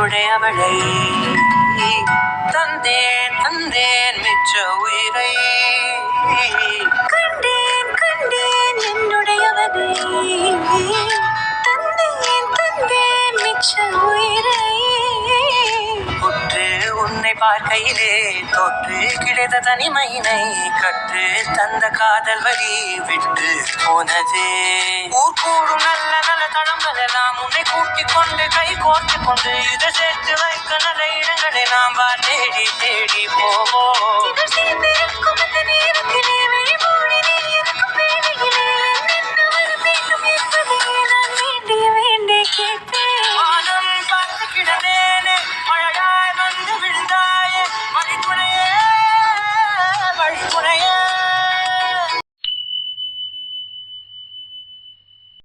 என்னுடையவளை தந்தேன் தந்தேன் மிச்ச உயிரை கண்டேன் கண்டேன் என்னுடையவனை தந்தேன் தந்தேன் மிச்ச உயிரை உற்று உன்னை பார்க்கையிலே தொற்று கிடைத்த தனிமையினை கற்று தந்த காதல் வழி விட்டு போனதே. ஊர் கூடும் நல்ல நல்ல தளங்கள் எல்லாம் உன்னை கூட்டிக் கொண்டு கை கோர்த்து கொண்டு இதை சேர்த்து வைக்க நல்ல இடங்களை நாம் தேடி தேடி போவோம். சேர்ந்திருக்கும் இந்த நேரம்